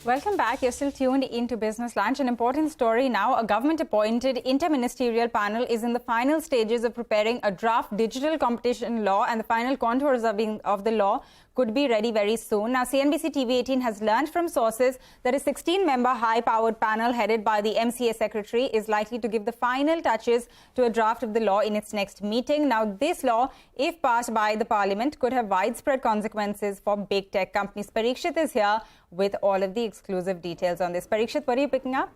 Welcome back. You're still tuned into Business Lunch. An important story now. A government-appointed inter-ministerial panel is in the final stages of preparing a draft digital competition law, and the final contours of the law could be ready very soon. Now, CNBC-TV18 has learned from sources that a 16-member high-powered panel headed by the MCA secretary is likely to give the final touches to a draft of the law in its next meeting. Now, this law, if passed by the parliament, could have widespread consequences for big tech companies. Parikshit is here with all of the exclusive details on this. Parikshit, what are you picking up?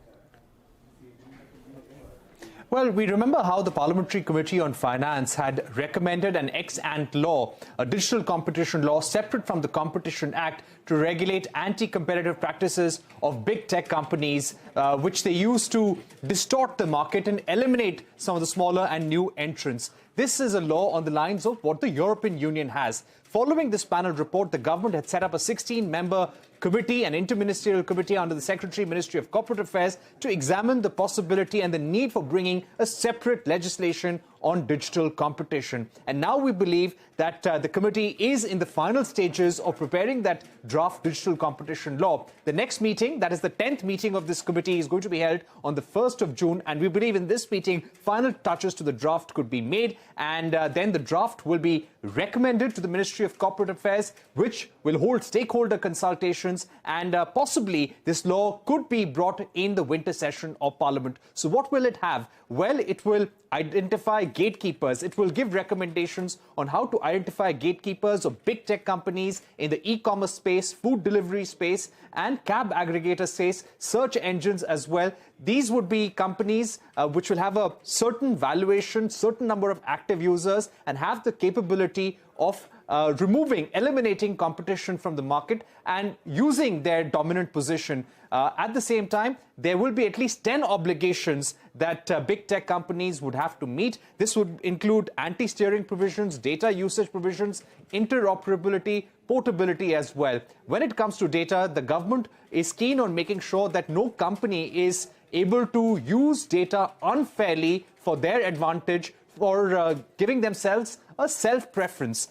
Well, we remember how the Parliamentary Committee on Finance had recommended an ex-ante law, a digital competition law separate from the Competition Act, to regulate anti-competitive practices of big tech companies, which they use to distort the market and eliminate some of the smaller and new entrants. This is a law on the lines of what the European Union has. Following this panel report, the government had set up a 16-member committee, an inter-ministerial committee under the Secretary, Ministry of Corporate Affairs, to examine the possibility and the need for bringing a separate legislation on digital competition. And now we believe that the committee is in the final stages of preparing that draft digital competition law. The next meeting, that is the 10th meeting of this committee, is going to be held on the 1st of June. And we believe in this meeting, final touches to the draft could be made. And then the draft will be recommended to the Ministry of Corporate Affairs, which will hold stakeholder consultations. And possibly this law could be brought in the winter session of Parliament. So what will it have? Well, it will identify gatekeepers. It will give recommendations on how to identify gatekeepers of big tech companies in the e-commerce space, food delivery space, and cab aggregator space, search engines as well. These would be companies which will have a certain valuation, certain number of active users, and have the capability of eliminating competition from the market and using their dominant position. At the same time, there will be at least 10 obligations that big tech companies would have to meet. This would include anti-steering provisions, data usage provisions, interoperability, portability as well. When it comes to data, the government is keen on making sure that no company is able to use data unfairly for their advantage, for giving themselves a self-preference.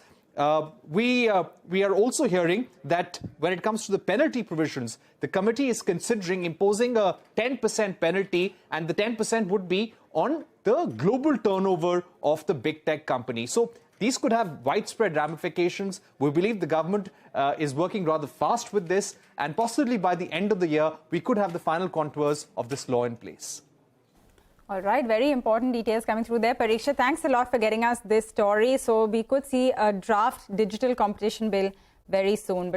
We are also hearing that when it comes to the penalty provisions, the committee is considering imposing a 10% penalty, and the 10% would be on the global turnover of the big tech company. So these could have widespread ramifications. We believe the government is working rather fast with this, and possibly by the end of the year, we could have the final contours of this law in place. All right, very important details coming through there. Pariksha, thanks a lot for getting us this story. So we could see a draft digital competition bill very soon.